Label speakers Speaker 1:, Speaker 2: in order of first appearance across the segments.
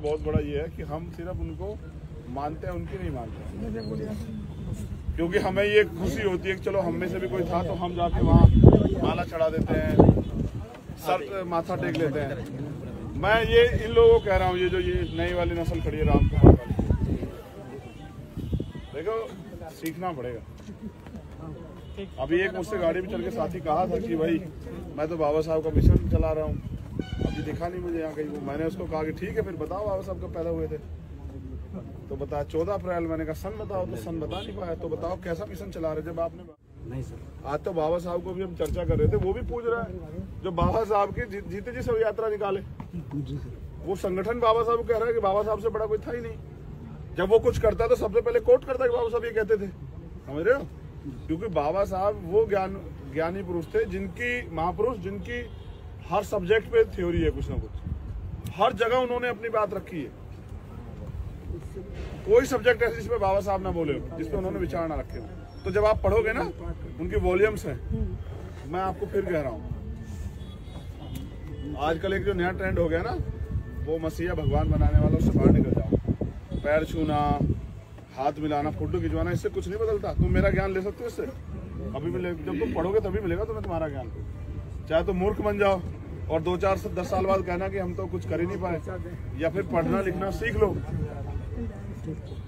Speaker 1: बहुत बड़ा ये है कि हम सिर्फ उनको मानते हैं, उनकी नहीं मानते, क्योंकि हमें ये खुशी होती है कि चलो हम में से भी कोई था तो हम जाके वहाँ माला चढ़ा देते हैं, सर माथा टेक लेते हैं। मैं ये इन लोगों को कह रहा हूँ, ये जो ये नई वाली नस्ल खड़ी है रामकुमार वाली, देखो सीखना पड़ेगा। अभी एक मुझसे गाड़ी में चल के साथी कहा था कि भाई मैं तो बाबा साहब का मिशन चला रहा हूँ, अभी दिखा नहीं मुझे यहाँ कहीं। मैंने उसको कहा कि ठीक है फिर बताओ बाबा साहब कब पैदा हुए थे, तो बता 14 अप्रैल। मैंने कहा सन बताओ, तो सन बता नहीं पाया। तो बताओ कैसा मिशन चला रहे जब आपने
Speaker 2: नहीं सर।
Speaker 1: आज तो बाबा साहब को भी हम चर्चा कर रहे थे, वो भी पूछ रहा है जो बाबा साहब की जीते जी सब यात्रा निकाले, वो संगठन बाबा साहब कह रहा है कि बाबा साहब से बड़ा कोई था ही नहीं। जब वो कुछ करता तो सबसे पहले कोट करता कि बाबा साहब ये कहते थे, समझ रहे हो? क्योंकि बाबा साहब वो ज्ञानी पुरुष थे, जिनकी महापुरुष, जिनकी हर सब्जेक्ट पे थ्योरी है, कुछ ना कुछ हर जगह उन्होंने अपनी बात रखी है। कोई सब्जेक्ट ऐसे जिसपे बाबा साहब ना बोले हो, जिसपे उन्होंने विचार ना रखे हो। तो जब आप पढ़ोगे ना, उनकी वॉल्यूम्स हैं। मैं आपको फिर कह रहा हूँ, आजकल एक जो नया ट्रेंड हो गया ना, वो मसीहा भगवान बनाने वाला, उससे बाहर निकल जाओ। पैर छूना, हाथ मिलाना, फोटो खिंचवाना, इससे कुछ नहीं बदलता। तुम मेरा ज्ञान ले सकते हो इससे, अभी मिले, जब तुम पढ़ोगे तभी मिलेगा तुम्हें तुम्हारा ज्ञान। चाहे तो मूर्ख बन जाओ और 2-4-10 साल बाद कहना कि हम तो कुछ कर ही नहीं पाए, या फिर पढ़ना लिखना सीख लो।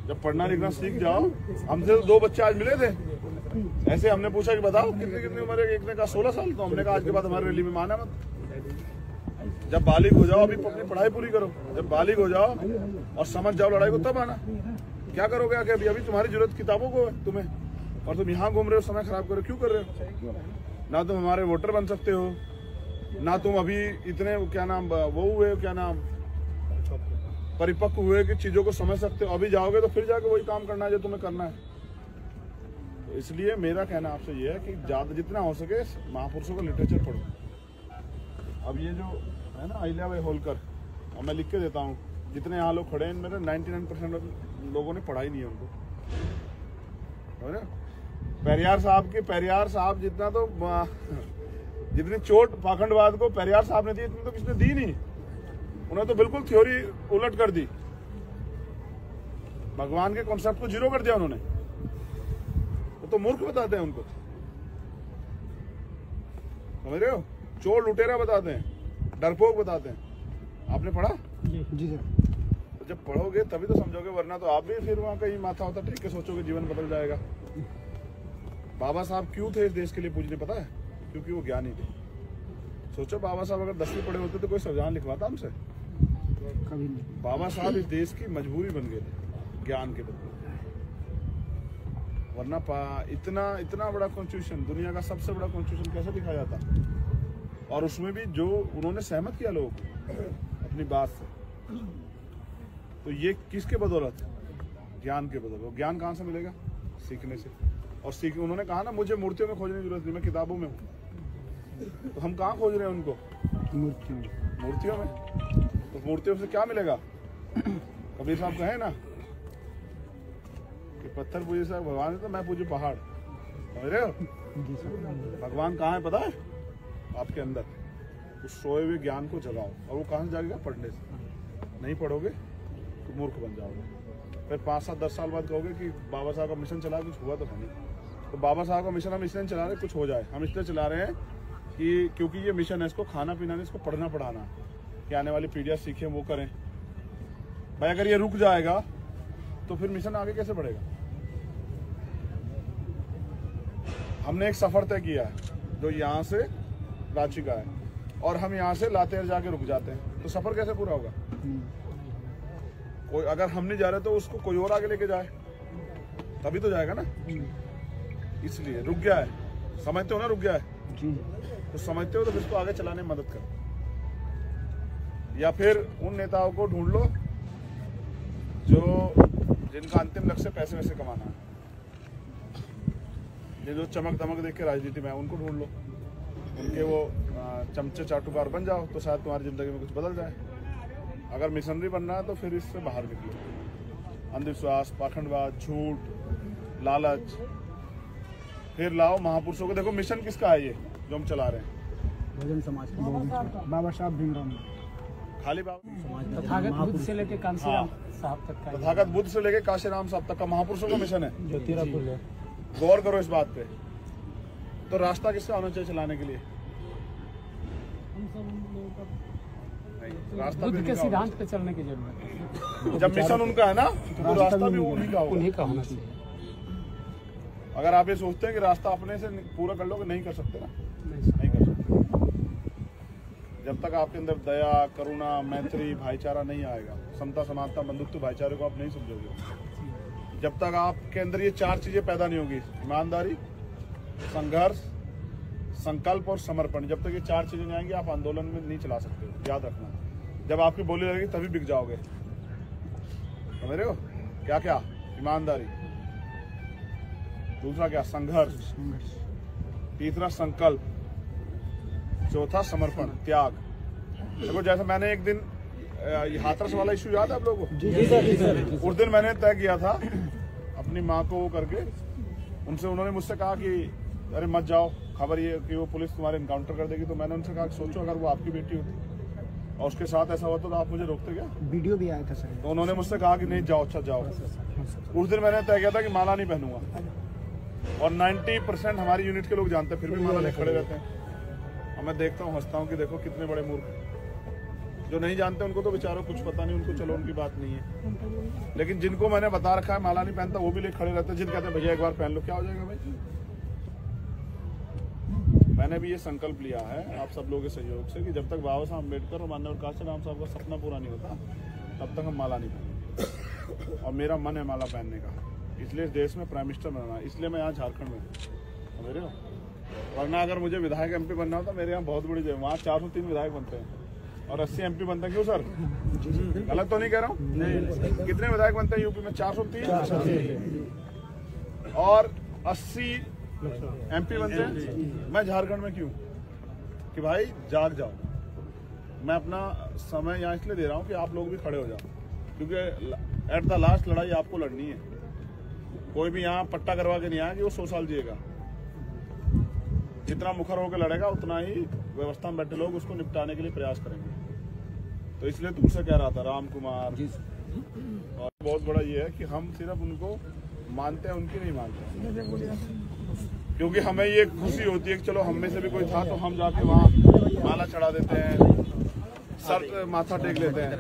Speaker 1: जब पढ़ना लिखना सीख जाओ, हमसे तो 2 बच्चे आज मिले थे, ऐसे हमने पूछा कि बताओ कितनी उम्र है, एक ने कहा 16 साल, तो हमने कहा आज के बाद हमारी रैली में माना मत। जब बालिग हो जाओ, अभी अपनी पढ़ाई पूरी करो, जब बालिग हो जाओ और समझ जाओ लड़ाई को, तब आना। क्या करोगे आगे? अभी तुम्हारी जरूरत किताबों को है तुम्हें, और तुम यहाँ घूम रहे हो, समय खराब कर रहे हो। क्यों कर रहे हो? ना तुम हमारे वोटर बन सकते हो, ना तुम अभी इतने क्या नाम वो हुए, क्या नाम परिपक्व हुए कि चीजों को समझ सकते हो। अभी जाओगे तो फिर जाके वही काम करना है जो तुम्हें करना है। तो इसलिए मेरा कहना आपसे ये है कि ज्यादा जितना हो सके महापुरुषों का लिटरेचर पढ़ो। अब ये जो है ना अहिल्याबाई होलकर, अब मैं लिख के देता हूँ, जितने यहाँ लोग खड़े हैं इनमें 99% लोगों ने पढ़ा ही नहीं है उनको, है ना? पेरियार साहब जितना तो जितनी चोट पाखंडवाद को पेरियार साहब ने दी, इतनी तो किसने दी नहीं। उन्होंने तो बिल्कुल थ्योरी उलट कर दी, भगवान के कॉन्सेप्ट को जीरो कर दिया उन्होंने। वो तो मूर्ख बताते हैं उनको, समझ रहे हो? चोर लुटेरा बताते हैं, डरपोक बताते हैं। आपने पढ़ा?
Speaker 2: जी सर।
Speaker 1: तो जब पढ़ोगे तभी तो समझोगे, वरना तो आप भी फिर वहाँ कहीं माथा होता टेक के सोचोगे जीवन बदल जाएगा। बाबा साहब क्यों थे इस देश के लिए पूजने, पता है? क्योंकि वो ज्ञानी थे। सोचो बाबा साहब अगर 10वीं पढ़े होते तो कोई संविधान लिखवाता हमसे?
Speaker 2: कभी नहीं।
Speaker 1: बाबा साहब इस देश की मजबूरी बन गए थे ज्ञान के बदले, वरना इतना बड़ा कॉन्स्टिट्यूशन, दुनिया का सबसे बड़ा कॉन्स्टिट्यूशन कैसे लिखा जाता? और उसमें भी जो उन्होंने सहमत किया लोग अपनी बात से, तो ये किसके बदौलत? ज्ञान के बदौलत। ज्ञान कहाँ से मिलेगा? सीखने से। और उन्होंने कहा ना, मुझे मूर्तियों में खोजने की जरूरत नहीं, मैं किताबों में हूँ। तो हम कहाँ खोज रहे हैं उनको? मूर्तियों में। तो मूर्तियों से क्या मिलेगा? कबीर साहब कहे ना कि पत्थर पूजे से भगवान है तो मैं पूजू पहाड़, समझ रहे हो? भगवान कहाँ है पता है? आपके अंदर। उस सोए हुए ज्ञान को जगाओ, और वो कहाँ से जाएगा? पढ़ने से। नहीं पढ़ोगे तो मूर्ख बन जाओगे। फिर 5-7-10 साल बाद कहोगे कि बाबा साहब का मिशन चला, कुछ हुआ तो नहीं। तो बाबा साहब का मिशन हम इसलिए चला रहे कुछ हो जाए। हम इसलिए चला रहे हैं कि क्योंकि ये मिशन है, इसको खाना पीना नहीं, इसको पढ़ना पढ़ाना, कि आने वाली पीढ़ियां सीखें, वो करें। भाई अगर ये रुक जाएगा तो फिर मिशन आगे कैसे बढ़ेगा? हमने एक सफर तय किया है जो यहाँ से रांची का है, और हम यहाँ से लातेहार जाके रुक जाते हैं, तो सफर कैसे पूरा होगा? कोई अगर हम नहीं जा रहे तो उसको कोई और आगे लेके जाए, तभी तो जाएगा ना। इसलिए रुक गया है, समझते हो ना? रुक गया है
Speaker 2: जी।
Speaker 1: तो समझते हो तो इसको आगे चलाने में मदद करो, या फिर उन नेताओं को ढूंढ लो जिनका अंतिम लक्ष्य पैसे वैसे कमाना है, ये जो चमक दमक देख के राजनीति में है, उनको ढूंढ लो। उनके वो चमचे चाटुकार बन जाओ तो शायद तुम्हारी जिंदगी में कुछ बदल जाए। अगर मिशनरी बनना है तो फिर इससे बाहर निकलो। अंधविश्वास, पाखंडवाद, झूठ, लालच, फिर लाओ महापुरुषों को। देखो मिशन किसका है ये जो हम चला रहे हैं?
Speaker 2: बहुजन समाज का, बाबा साहब भीमराव।
Speaker 1: खाली बाबा
Speaker 2: तथागत बुद्ध से लेकर कांसीराम साहब तक का
Speaker 1: तथागत बुद्ध से लेके काशीराम साहब तक का महापुरुषों का मिशन है।
Speaker 2: ज्योतिरापुर है।
Speaker 1: गौर करो इस बात पे। तो रास्ता किसका होना चाहिए चलाने के लिए? नहीं, रास्ता
Speaker 2: बुद्ध के सिद्धांत पे चलने की जरूरत है।
Speaker 1: जब मिशन उनका है ना तो रास्ता भी उन्हीं का होगा।
Speaker 2: उन्हीं का होना चाहिए।
Speaker 1: अगर आप ये सोचते हैं कि रास्ता अपने से पूरा कर लोगे, नहीं कर सकते ना, नहीं कर सकते। जब तक आपके अंदर दया, करुणा, मैत्री, भाईचारा नहीं आएगा, समता, समानता, बंधुत्व, भाईचारे को आप नहीं समझोगे। जब तक आपके अंदर ये 4 चीजें पैदा नहीं होगी, ईमानदारी, संघर्ष, संकल्प और समर्पण, जब तक ये 4 चीजें नहीं आएंगी आप आंदोलन में नहीं चला सकते हो। याद रखना, जब आपकी बोली लगेगी तभी बिक जाओगे। समझ रहे हो? क्या क्या? ईमानदारी, दूसरा क्या? संघर्ष, तीसरा संकल्प, चौथा समर्पण, त्याग। देखो जैसे मैंने एक दिन हाथरस वाला इशू याद है आप लोगों को?
Speaker 2: जी सर।
Speaker 1: उस दिन मैंने तय किया था अपनी माँ को वो करके, उनसे उन्होंने मुझसे कहा कि अरे मत जाओ, खबर ये कि वो पुलिस तुम्हारे इनकाउंटर कर देगी। तो मैंने उनसे कहा कि सोचो अगर वो आपकी बेटी होती और उसके साथ ऐसा होता तो आप मुझे रोकते क्या?
Speaker 2: वीडियो भी आया था सर।
Speaker 1: तो उन्होंने मुझसे कहा कि नहीं जाओ, अच्छा जाओ। उस दिन मैंने तय किया था कि माला नहीं पहनूंगा, और 90% हमारी यूनिट के लोग जानते हैं, फिर भी माला नहीं खड़े रहते हैं। और मैं देखता हूँ, हंसता हूँ कि देखो कितने बड़े मूर्ख। जो नहीं जानते उनको तो बेचारों कुछ पता नहीं, उनको चलो उनकी बात नहीं है। लेकिन जिनको मैंने बता रखा है माला नहीं पहनता, वो भी लेके खड़े रहते हैं। जिन कहते हैं भैया एक बार पहन लो, क्या हो जाएगा भाई? मैंने भी ये संकल्प लिया है आप सब लोगों के सहयोग से कि जब तक बाबा साहब अम्बेडकर और माननीय काशीराम साहब का सपना पूरा नहीं होता तब तक हम माला नहीं पहनेंगे। और मेरा मन है माला पहनने का, इसलिए इस देश में प्राइम मिनिस्टर बनना है, इसलिए मैं यहाँ झारखंड में हूँ। समझ रहे हो? वरना अगर मुझे विधायक MP बनना होता, मेरे यहाँ बहुत बड़ी जगह, वहाँ 403 विधायक बनते हैं और 80 MP बनते हैं। क्यों सर? गलत तो नहीं कह रहा हूँ? कितने विधायक बनते हैं यूपी में? 403 और 80 MP बनते हैं। मैं झारखंड में क्यों? कि भाई जाग जाओ। मैं अपना समय यहाँ इसलिए दे रहा हूँ कि आप लोग भी खड़े हो जाओ, क्योंकि एट द लास्ट लड़ाई आपको लड़नी है। कोई भी यहाँ पट्टा करवा के नहीं आया कि वो 100 साल जिएगा। जितना मुखर होकर लड़ेगा उतना ही व्यवस्था में बैठे लोग उसको निपटाने के लिए प्रयास करेंगे। तो इसलिए तुमसे कह रहा था राम कुमार, और बहुत बड़ा ये है कि हम सिर्फ उनको मानते हैं, उनकी नहीं मानते। क्योंकि हमें ये खुशी होती है कि चलो हम में से भी कोई था तो हम जाके वहाँ माला चढ़ा देते हैं, सर माथा टेक लेते हैं।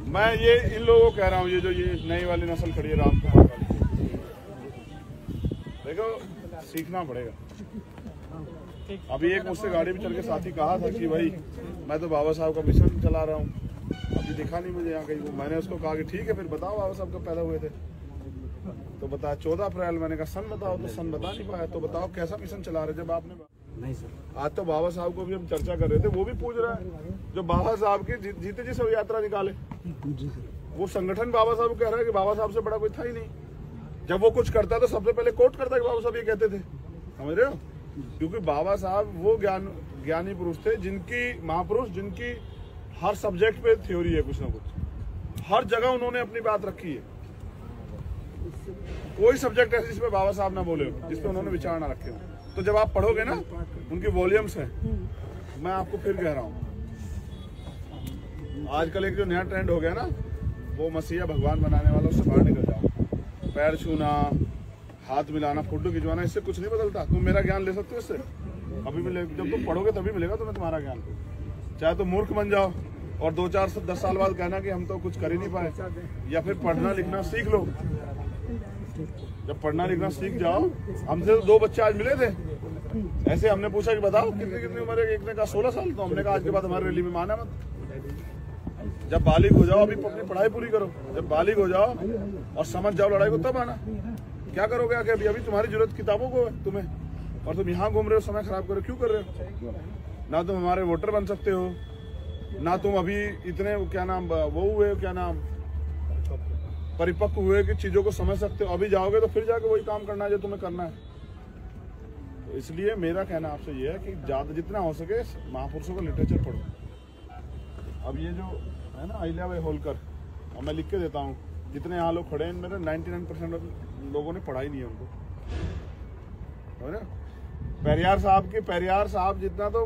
Speaker 1: मैं ये इन लोगों को कह रहा हूँ, ये जो ये नई वाली नस्ल खड़ी है राम कुमार वाली, देखो सीखना पड़ेगा। अभी एक मुझसे गाड़ी में चल के साथी कहा था कि भाई मैं तो बाबा साहब का मिशन चला रहा हूँ, अभी दिखा नहीं मुझे यहाँ कहीं। मैंने उसको कहा कि ठीक है फिर बताओ बाबा साहब कब पैदा हुए थे? तो बताया 14 अप्रैल। मैंने कहा सन बताओ, तो सन बता नहीं पाया। तो बताओ कैसा मिशन चला रहे जब आपने?
Speaker 2: नहीं सर।
Speaker 1: आज तो बाबा साहब को भी हम चर्चा कर रहे थे, वो भी पूछ रहा है जो बाबा साहब की जीते जी सब यात्रा निकाले, वो संगठन बाबा साहब कह रहा है कि बाबा साहब से बड़ा कोई था ही नहीं। जब वो कुछ करता तो सबसे पहले कोट करता कि बाबा साहब ये कहते थे। समझ रहे हो? क्योंकि बाबा साहब वो ज्ञानी पुरुष थे, जिनकी महापुरुष, जिनकी हर सब्जेक्ट पे थ्योरी है, कुछ ना कुछ हर जगह उन्होंने अपनी बात रखी है। कोई सब्जेक्ट ऐसे जिसपे बाबा साहब ना बोले हो, जिसपे उन्होंने विचार ना रखे हो। तो जब आप पढ़ोगे ना, उनकी वॉल्यूम्स हैं। मैं आपको फिर कह रहा हूँ, आजकल एक जो नया ट्रेंड हो गया ना, वो मसीहा भगवान बनाने वाला, उससे बाहर निकल जाओ। पैर छूना, हाथ मिलाना, फोटो खिंचवाना, इससे कुछ नहीं बदलता। तुम मेरा ज्ञान ले सकते हो इससे, अभी भी जब तुम पढ़ोगे तभी मिलेगा तुम्हें तुम्हारा ज्ञान। चाहे तुम मूर्ख बन जाओ और 2-4-10 साल बाद कहना कि हम तो कुछ कर ही नहीं पाए, या फिर पढ़ना लिखना सीख लो। जब पढ़ना लिखना सीख जाओ, हमसे तो 2 बच्चे आज मिले थे, ऐसे हमने पूछा कि बताओ कितनी उम्र है? एक ने कहा 16 साल। तो हमने कहा आज के बाद हमारी रैली में माना मत। जब बालिग हो जाओ, अभी अपनी पढ़ाई पूरी करो, जब बालिग हो जाओ और समझ जाओ लड़ाई को, तब आना। क्या करोगे आगे? अभी तुम्हारी जरूरत किताबों को है तुम्हें, और तुम यहाँ घूम रहे हो, समय खराब कर रहे हो। क्यों कर रहे हो? ना तुम हमारे वोटर बन सकते हो, ना तुम अभी इतने क्या नाम वो हुए, क्या नाम परिपक्व हुए कि चीजों को समझ सकते हो। अभी जाओगे तो फिर जाके वही काम करना है जो तुम्हें करना है। तो इसलिए मेरा कहना आपसे ये है कि ज्यादा जितना हो सके महापुरुषों का लिटरेचर पढ़ो। अब ये जो है ना अहिल्याबाई होलकर, अब मैं लिख के देता हूँ, जितने यहाँ लोग खड़े हैं मेरे 99% लोगों ने पढ़ा ही नहीं है उनको। पेरियार साहब जितना तो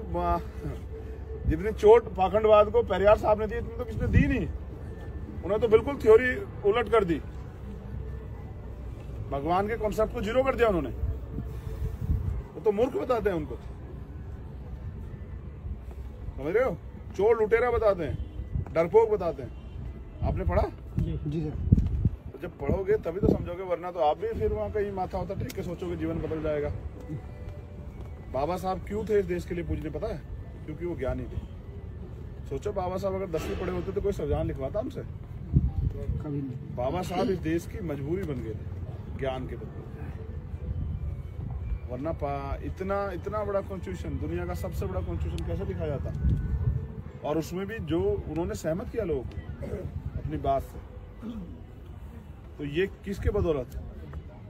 Speaker 1: जितनी चोट पाखंडवाद को पेरियार साहब ने दी इतनी तो किसने दी नहीं। उन्होंने तो बिल्कुल थ्योरी उलट कर दी, भगवान के कॉन्सेप्ट को जीरो कर दिया उन्होंने। वो तो मूर्ख बताते हैं उनको, समझ रहे हो, चोर लुटेरा बताते हैं, डरपोक बताते हैं। आपने पढ़ा?
Speaker 2: जी सर।
Speaker 1: तो जब पढ़ोगे तभी तो समझोगे, वरना तो आप भी फिर वहां कहीं माथा होता टेक के सोचोगे जीवन बदल जाएगा। बाबा साहब क्यों थे इस देश के लिए पूजने, पता है? क्योंकि वो ज्ञानी थे। सोचो बाबा साहब अगर 10वीं पढ़े होते तो कोई संविधान लिखवाता हमसे?
Speaker 2: कभी नहीं।
Speaker 1: बाबा साहब इस देश की मजबूरी बन गए थे ज्ञान के बदले, वरना इतना बड़ा कॉन्स्टिट्यूशन, दुनिया का सबसे बड़ा कॉन्स्टिट्यूशन कैसे लिखा जाता? और उसमें भी जो उन्होंने सहमत किया लोगों को अपनी बात से, तो ये किसके बदौलत?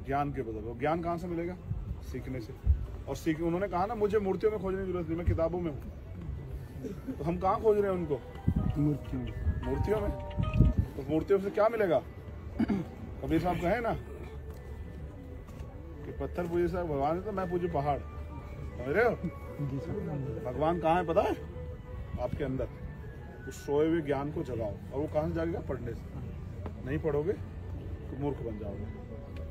Speaker 1: ज्ञान के बदौलत। ज्ञान कहाँ से मिलेगा? सीखने से। और उन्होंने कहा ना, मुझे मूर्तियों में खोजने की जरूरत नहीं, मैं किताबों में हूँ। तो हम कहाँ खोज रहे हैं उनको? मूर्तियों में। तो मूर्तियों से क्या मिलेगा? कबीर साहब कहे ना कि पत्थर पूजे साहब भगवान है तो मैं पूजू पहाड़। समझ रहे हो? भगवान कहाँ है पता है? आपके अंदर। उस सोए हुए ज्ञान को जगाओ, और वो कहाँ से जागेगा? पढ़ने से। नहीं पढ़ोगे तो मूर्ख बन जाओगे।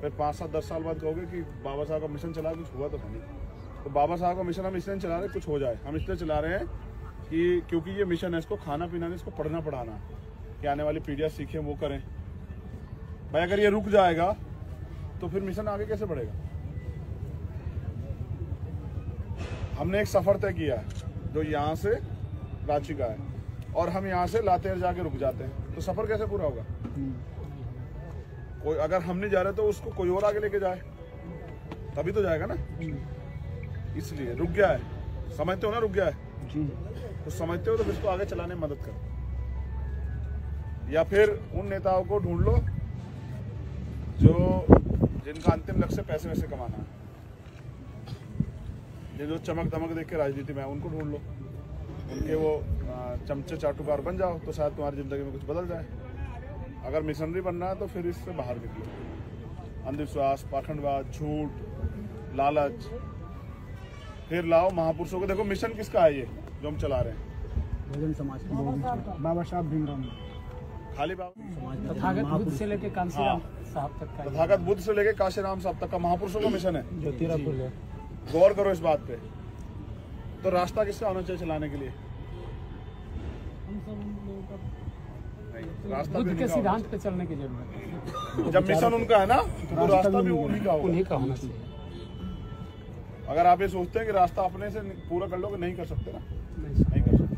Speaker 1: फिर 5, 7, 10 साल बाद कहोगे कि बाबा साहब का मिशन चला, कुछ हुआ तो नहीं। तो बाबा साहब का मिशन हम इसलिए चला रहे कुछ हो जाए। हम इसलिए चला रहे हैं कि क्योंकि ये मिशन है, इसको खाना पीना नहीं, इसको पढ़ना पढ़ाना, कि आने वाली पीढ़ियां सीखें, वो करें। भाई अगर ये रुक जाएगा तो फिर मिशन आगे कैसे बढ़ेगा? हमने एक सफर तय किया है जो यहाँ से रांची का है, और हम यहाँ से लातेहार जाके रुक जाते हैं, तो सफर कैसे पूरा होगा? कोई अगर हम नहीं जा रहे तो उसको कोई और आगे लेके जाए, तभी तो जाएगा ना। इसलिए रुक गया है, समझते हो ना, रुक गया है
Speaker 2: जी।
Speaker 1: तो समझते हो तो फिर इसको आगे चलाने में मदद करो, या फिर उन नेताओं को ढूंढ लो जिनका अंतिम लक्ष्य पैसे वैसे कमाना है, जो चमक दमक देख के राजनीति में है, उनको ढूंढ लो, उनके वो चमचे चाटुकार बन जाओ, तो शायद तुम्हारी जिंदगी में कुछ बदल जाए। अगर मिशनरी बनना है तो फिर इससे बाहर निकलो। अंधविश्वास, पाखंडवाद, झूठ, लालच, फिर लाओ महापुरुषों को। देखो मिशन किसका है ये जो हम चला रहे हैं?
Speaker 2: बहुजन समाज का। बाबा साहब भीमराव
Speaker 1: खाली बाबा
Speaker 2: तथागत बुद्ध से लेके कांसीराम साहब तक का,
Speaker 1: तथागत बुद्ध से लेके काशीराम साहब तक का महापुरुषों का मिशन है।
Speaker 2: ज्योतिरापुर है।
Speaker 1: गौर करो इस बात पे। तो रास्ता किसका होना चाहिए चलाने के लिए? नहीं, रास्ता
Speaker 2: बुद्ध के सिद्धांत पे चलने की जरूरत है।
Speaker 1: जब मिशन उनका है ना तो रास्ता भी उन्हीं का होगा।
Speaker 2: उन्हीं का होना चाहिए।
Speaker 1: अगर आप ये सोचते हैं कि रास्ता अपने से पूरा कर लोगे, नहीं कर सकते ना, नहीं कर सकते।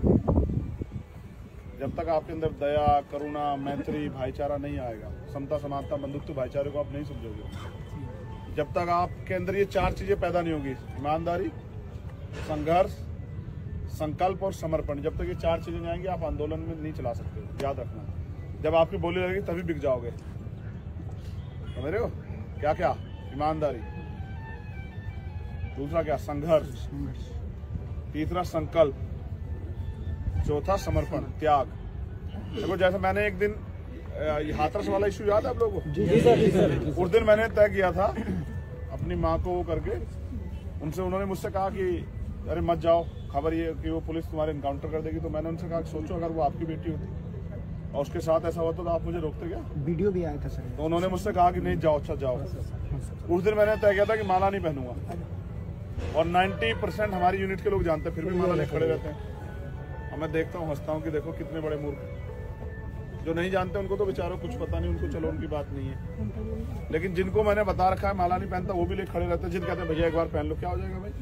Speaker 1: जब तक आपके अंदर दया, करुणा, मैत्री, भाईचारा नहीं आएगा, समता, समानता, बंधुत्व, भाईचारे को आप नहीं समझोगे, जब तक आपके अंदर ये 4 चीजें पैदा नहीं होगी, ईमानदारी, संघर्ष, संकल्प और समर्पण, जब तक ये 4 चीजें नहीं आएंगी आप आंदोलन में नहीं चला सकते। याद रखना, जब आपकी बोली लगेगी तभी बिक जाओगे। समझ रहे हो? क्या क्या? ईमानदारी, दूसरा क्या? संघर्ष, तीसरा संकल्प, चौथा समर्पण, त्याग। देखो जैसे मैंने एक दिन हाथरस वाला इशू याद है आप लोगों को?
Speaker 2: जी सर।
Speaker 1: उस दिन मैंने तय किया था अपनी माँ को वो करके, उनसे उन्होंने मुझसे कहा कि अरे मत जाओ, खबर ये कि वो पुलिस तुम्हारे इनकाउंटर कर देगी। तो मैंने उनसे कहा सोचो अगर वो आपकी बेटी होती और उसके साथ ऐसा होता तो आप मुझे रोकते क्या?
Speaker 2: वीडियो भी आया था सर।
Speaker 1: तो उन्होंने मुझसे कहा कि नहीं जाओ, अच्छा जाओ। उस दिन मैंने तय किया था कि माला नहीं पहनूंगा, और 90% हमारी यूनिट के लोग जानते हैं, फिर भी माला नहीं खड़े रहते हैं। और मैं देखता हूँ, हंसता हूँ कि देखो कितने बड़े मूर्ख। जो नहीं जानते उनको तो बेचारों कुछ पता नहीं, उनको चलो उनकी बात नहीं है, लेकिन जिनको मैंने बता रखा है माला नहीं पहनता, वो भी लेके खड़े रहते हैं। जिन कहते हैं भैया एक बार पहन लो, क्या हो जाएगा भाई?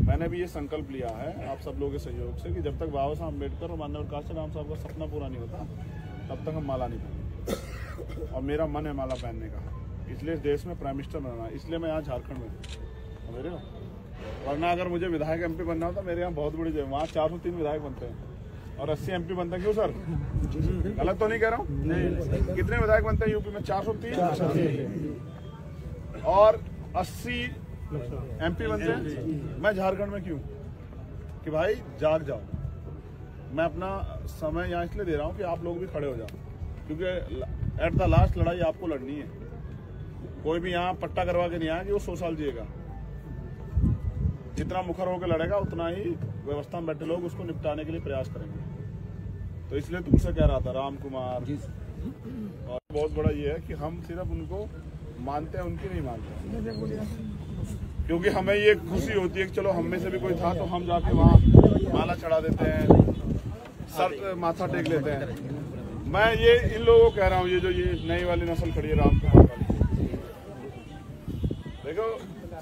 Speaker 1: मैंने भी ये संकल्प लिया है आप सब लोगों के सहयोग से कि जब तक बाबा साहब अम्बेडकर और माननीय काशीराम साहब का सपना पूरा नहीं होता तब तक हम माला नहीं पहनेंगे। और मेरा मन है माला पहनने का, इसलिए इस देश में प्राइम मिनिस्टर बनना है, इसलिए मैं यहाँ झारखंड में हूँ। समझ रहे हो? वरना अगर मुझे विधायक MP बनना होता, मेरे यहाँ बहुत बड़ी जगह, वहाँ 403 विधायक बनते हैं और 80 MP बनते हैं। क्यों सर? गलत तो नहीं कह रहा हूँ? कितने विधायक बनते हैं यूपी में? 403 और 80 MP बनते हैं। मैं झारखंड में क्यों? कि भाई जाग जाओ। मैं अपना समय यहाँ इसलिए दे रहा हूँ कि आप लोग भी खड़े हो जाओ, क्योंकि एट द लास्ट लड़ाई आपको लड़नी है। कोई भी यहाँ पट्टा करवा के नहीं आया कि वो 100 साल जिएगा। जितना मुखर होकर लड़ेगा उतना ही व्यवस्था में बैठे लोग उसको निपटाने के लिए प्रयास करेंगे। तो इसलिए तुमसे कह रहा था राम कुमार, और बहुत बड़ा ये है कि हम सिर्फ उनको मानते हैं, उनकी नहीं मानते, क्योंकि हमें ये खुशी होती है कि चलो हम में से भी कोई था तो हम जाके वहाँ माला चढ़ा देते हैं, सर माथा टेक लेते हैं। मैं ये इन लोगों को कह रहा हूँ, ये जो ये नई वाली नस्ल खड़ी है राम कुमार वाली, देखो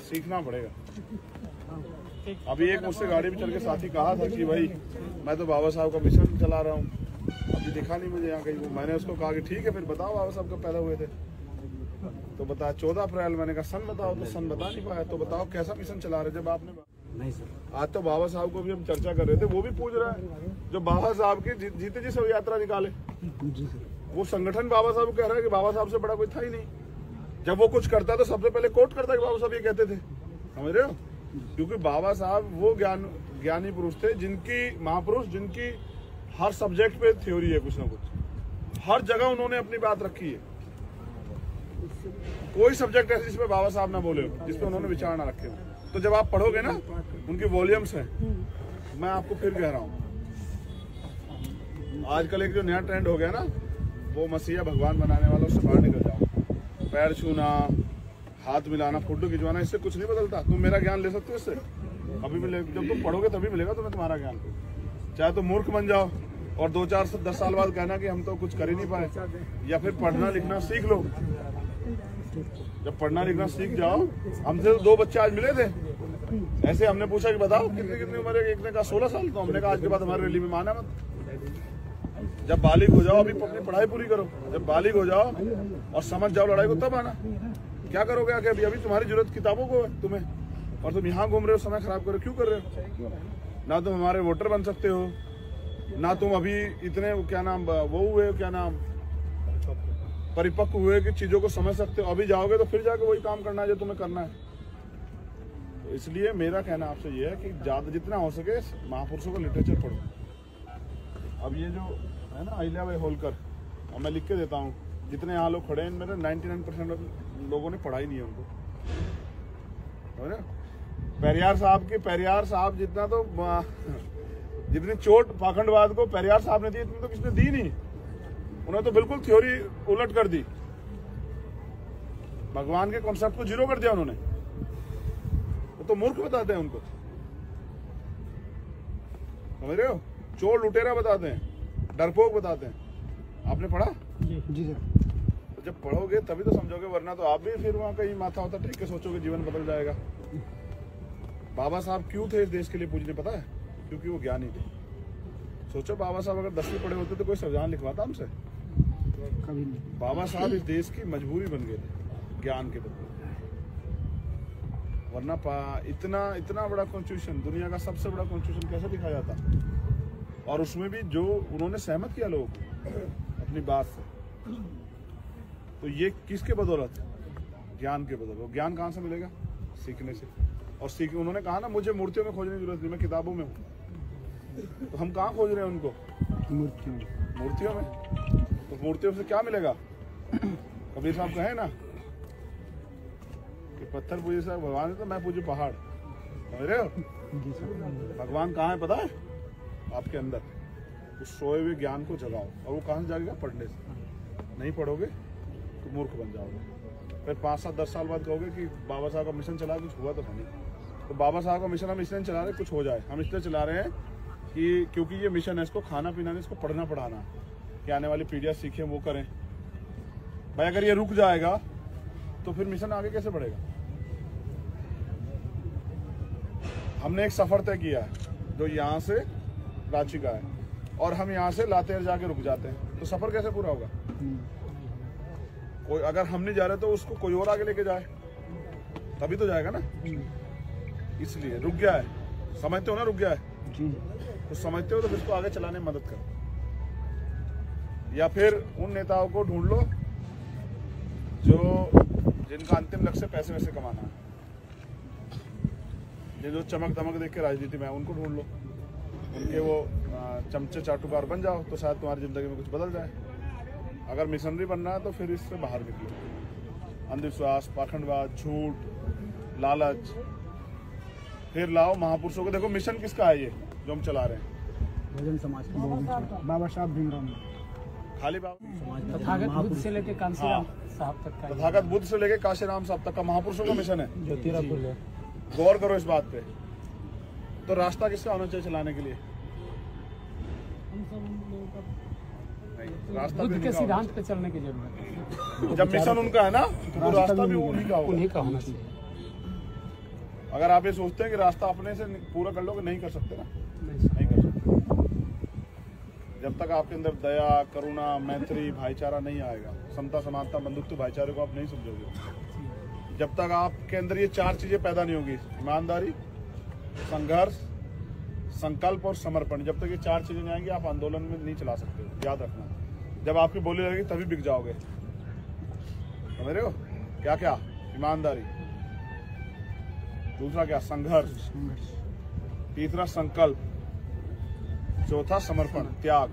Speaker 1: सीखना पड़ेगा। अभी एक मुझसे गाड़ी में चल के साथी कहा था कि भाई मैं तो बाबा साहब का मिशन चला रहा हूँ, अभी दिखा नहीं मुझे यहाँ कहीं। मैंने उसको कहा कि ठीक है फिर बताओ बाबा साहब कब पैदा हुए थे, तो बताया 14 अप्रैल। मैंने कहा सन बताओ, तो सन बता नहीं पाया। तो बताओ कैसा मिशन चला रहे जब आपने
Speaker 2: नहीं सर।
Speaker 1: आज तो बाबा साहब को भी हम चर्चा कर रहे थे, वो भी पूछ रहा है जो बाबा साहब की जीते जी सब यात्रा निकाले,
Speaker 2: जी सर।
Speaker 1: वो संगठन बाबा साहब कह रहा है कि बाबा साहब से बड़ा कोई था ही नहीं। जब वो कुछ करता तो सबसे पहले कोट करता कि बाबा साहब ये कहते थे, समझ रहे हो? क्योंकि बाबा साहब वो ज्ञानी पुरुष थे, जिनकी महापुरुष, जिनकी हर सब्जेक्ट पे थ्योरी है, कुछ ना कुछ हर जगह उन्होंने अपनी बात रखी है। कोई सब्जेक्ट ऐसे जिसपे बाबा साहब ना बोले हो, जिसपे उन्होंने विचार ना रखे हो। तो जब आप पढ़ोगे ना, उनकी वॉल्यूम्स हैं। मैं आपको फिर कह रहा हूँ, आजकल एक जो नया ट्रेंड हो गया ना, वो मसीहा भगवान बनाने वाला, उससे बाहर निकल जाओ। पैर छूना, हाथ मिलाना, फोटो खिंचवाना, इससे कुछ नहीं बदलता। तुम मेरा ज्ञान ले सकते हो इससे, अभी मिले, जब तुम पढ़ोगे तभी मिलेगा तुम्हें तुम्हारा ज्ञान। चाहे तो मूर्ख बन जाओ और 2-4-10 साल बाद कहना कि हम तो कुछ कर ही नहीं पाए, या फिर पढ़ना लिखना सीख लो। जब पढ़ना लिखना सीख जाओ, हमसे तो 2 बच्चे आज मिले थे, ऐसे हमने पूछा कि बताओ कितनी उम्र है, एक ने कहा 16 साल। तो हमने कहा आज के बाद हमारी रैली में माना मत, जब बालिग हो जाओ, अभी अपनी पढ़ाई पूरी करो, जब बालिग हो जाओ और समझ जाओ लड़ाई को, तब आना। क्या करोगे आके? अभी अभी तुम्हारी जरूरत किताबों को है तुम्हें, और तुम यहाँ घूम रहे हो, समय खराब कर रहे हो। क्यों कर रहे हो? ना तुम हमारे वोटर बन सकते हो, ना तुम अभी इतने क्या नाम वो हुए, क्या नाम परिपक्व हुए कि चीजों को समझ सकते हो। अभी जाओगे तो फिर जाके वही काम करना है जो तुम्हें करना है। तो इसलिए मेरा कहना आपसे ये है कि ज्यादा जितना हो सके महापुरुषों का लिटरेचर पढ़ो। अब ये जो है ना अहिल्याबाई होलकर, अब मैं लिख के देता हूँ, जितने यहाँ लोग खड़े हैं इनमें 99% लोगों ने पढ़ा ही नहीं है उनको, है ना? पेरियार साहब जितना तो जितनी चोट पाखंडवाद को पेरियार साहब ने दी, इतनी तो किसने दी नहीं। उन्हें तो बिल्कुल थ्योरी उलट कर दी, भगवान के कॉन्सेप्ट को जीरो कर दिया उन्होंने। वो तो मूर्ख बताते हैं उनको, समझ रहे हो? चोर लुटेरा बताते हैं, डरपोक बताते हैं। आपने पढ़ा?
Speaker 2: जी सर।
Speaker 1: तो जब पढ़ोगे तभी तो समझोगे, वरना तो आप भी फिर वहां कहीं माथा होता टेक के सोचोगे जीवन बदल जाएगा। बाबा साहब क्यों थे इस देश के लिए पूजने, पता है? क्योंकि वो ज्ञानी थे। सोचो बाबा साहब अगर 10वीं पढ़े होते तो कोई संविधान लिखवाता हमसे?
Speaker 2: कभी नहीं।
Speaker 1: बाबा साहब इस देश की मजबूरी बन गए थे ज्ञान के बदले, वरना इतना बड़ा कॉन्स्टिट्यूशन, दुनिया का सबसे बड़ा कॉन्स्टिट्यूशन कैसे लिखा जाता? और उसमें भी जो उन्होंने सहमत किया लोगों को अपनी बात से, तो ये किसके बदौलत? ज्ञान के बदौलत। ज्ञान कहाँ से मिलेगा? सीखने से। और उन्होंने कहा ना, मुझे मूर्तियों में खोजने की जरूरत नहीं, मैं किताबों में हूँ। तो हम कहाँ खोज रहे हैं उनको? मूर्तियों में। तो मूर्तियों से क्या मिलेगा? कबीर साहब कहे ना कि पत्थर पूजे से भगवान है तो मैं पूजू पहाड़, समझ रहे हो? भगवान कहाँ है पता है? आपके अंदर। उस सोए हुए ज्ञान को जगाओ, और वो कहाँ से जाएगा? पढ़ने से। नहीं पढ़ोगे तो मूर्ख बन जाओगे। फिर 5-7-10 साल बाद कहोगे कि बाबा साहब का मिशन चला, कुछ हुआ तो नहीं। तो बाबा साहब का मिशन हम इसलिए चला रहे कुछ हो जाए। हम इसलिए चला रहे हैं कि क्योंकि ये मिशन है, इसको खाना पीना नहीं, इसको पढ़ना पढ़ाना, कि आने वाली पीढ़ियां सीखें, वो करें। भाई अगर ये रुक जाएगा तो फिर मिशन आगे कैसे बढ़ेगा? हमने एक सफर तय किया है जो यहाँ से रांची का है, और हम यहाँ से लातेहार जाके रुक जाते हैं, तो सफर कैसे पूरा होगा? कोई अगर हम नहीं जा रहे तो उसको कोई और आगे लेके जाए, तभी तो जाएगा ना। इसलिए रुक गया है, समझते हो ना? रुक गया है
Speaker 2: जी।
Speaker 1: तो समझते हो तो फिर इसको आगे चलाने में मदद करो, या फिर उन नेताओं को ढूंढ लो जिनका अंतिम लक्ष्य पैसे वैसे कमाना है, जो चमक दमक देख के राजनीति में है, उनको ढूंढ लो। उनके वो चमचे चाटुकार बन जाओ तो शायद तुम्हारी जिंदगी में कुछ बदल जाए। अगर मिशनरी बनना है तो फिर इससे बाहर निकलो। अंधविश्वास, पाखंडवाद, झूठ, लालच, फिर लाओ महापुरुषों को। देखो मिशन किसका है ये जो हम चला रहे हैं?
Speaker 2: बहुजन समाज का बाबा साहब भीमराव
Speaker 1: खाली बाबा
Speaker 2: तथागत बुद्ध से लेके कांसीराम साहब तक का
Speaker 1: तथागत बुद्ध से लेके काशीराम साहब तक का महापुरुषों का मिशन है।
Speaker 2: ज्योतिराव फुले।
Speaker 1: गौर करो इस बात पे। तो रास्ता किसका होना चाहिए चलाने के लिए? नहीं, रास्ता
Speaker 2: बुद्ध के सिद्धांत पे चलने की जरूरत है।
Speaker 1: जब मिशन उनका है ना तो रास्ता भी उन्हीं का होगा।
Speaker 2: उन्हीं का होना चाहिए।
Speaker 1: अगर आप ये सोचते हैं कि रास्ता अपने से पूरा कर लोगे, नहीं कर सकते ना, नहीं कर सकते। जब तक आपके अंदर दया, करुणा, मैत्री, भाईचारा नहीं आएगा, समता, समानता, बंधुत्व, भाईचारे को आप नहीं समझोगे। जब तक आपके अंदर ये 4 चीजें पैदा नहीं होगी, ईमानदारी, संघर्ष, संकल्प और समर्पण, जब तक ये 4 चीजें नहीं आएंगी आप आंदोलन में नहीं चला सकते। याद रखना। जब आपकी बोली लगेगी तभी बिक जाओगे। समझ रहे हो? क्या क्या? ईमानदारी, दूसरा क्या? संघर्ष, तीसरा संकल्प, चौथा समर्पण, त्याग।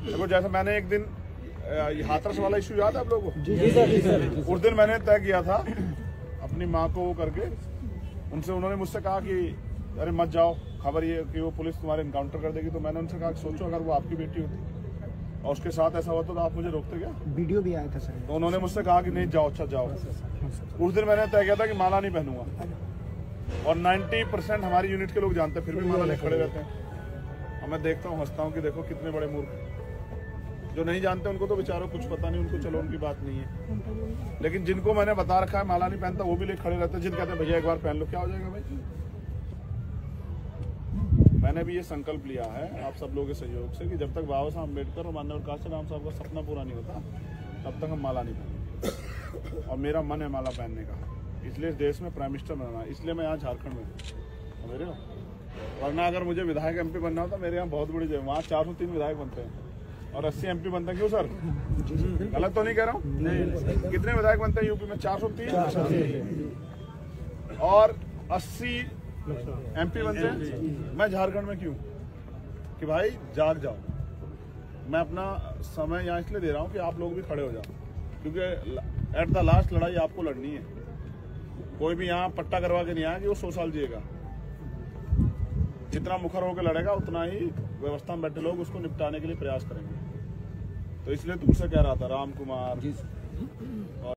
Speaker 1: देखो जैसे मैंने एक दिन हाथरस वाला इशू याद है आप लोगों को?
Speaker 2: जी सर।
Speaker 1: उस दिन मैंने तय किया था अपनी माँ को वो करके, उनसे उन्होंने मुझसे कहा कि अरे मत जाओ, खबर ये कि वो पुलिस तुम्हारे इनकाउंटर कर देगी। तो मैंने उनसे कहा सोचो अगर वो आपकी बेटी होती और उसके साथ ऐसा होता तो आप मुझे रोकते क्या?
Speaker 2: वीडियो भी आया था सर।
Speaker 1: तो उन्होंने मुझसे कहा कि नहीं जाओ, अच्छा जाओ। उस दिन मैंने तय किया था कि माला नहीं पहनूंगा। और 90% हमारी यूनिट के लोग जानते हैं, फिर भी माला ले खड़े रहते हैं। और मैं देखता हूँ, हंसता हूँ कि देखो कितने बड़े मूर्ख। जो नहीं जानते उनको तो बेचारों कुछ पता नहीं, उनको चलो उनकी बात नहीं है। लेकिन जिनको मैंने बता रखा है माला नहीं पहनता, वो भी ले खड़े रहते हैं। जिन कहते हैं भैया एक बार पहन लो, क्या हो जाएगा भाई? मैंने भी ये संकल्प लिया है आप सब लोगों के सहयोग से कि जब तक बाबा साहब अम्बेडकर और माननीय काशीराम साहब का सपना पूरा नहीं होता तब तक हम माला नहीं पहनेंगे। और मेरा मन है माला पहनने का, इसलिए इस देश में प्राइम मिनिस्टर बनना है, इसलिए मैं यहाँ झारखंड में हूँ। समझ रहे हो? वरना अगर मुझे विधायक MP बनना होता, मेरे यहाँ बहुत बड़ी जगह, वहाँ 403 विधायक बनते हैं और 80 MP बनते हैं। क्यों सर? गलत तो नहीं कह रहा हूँ? नहीं। कितने विधायक बनते हैं यूपी में? 403 और 80 MP बनते हैं। मैं झारखंड में क्यों? कि भाई जाग जाओ। मैं अपना समय यहाँ इसलिए दे रहा हूँ कि आप लोग भी खड़े हो जाओ, क्योंकि एट द लास्ट लड़ाई आपको लड़नी है। कोई भी यहाँ पट्टा करवा के नहीं आया कि वो 100 साल जिएगा। जितना मुखर होकर लड़ेगा उतना ही व्यवस्था में बैठे लोग उसको निपटाने के लिए प्रयास करेंगे। तो इसलिए तुमसे कह रहा था राम कुमार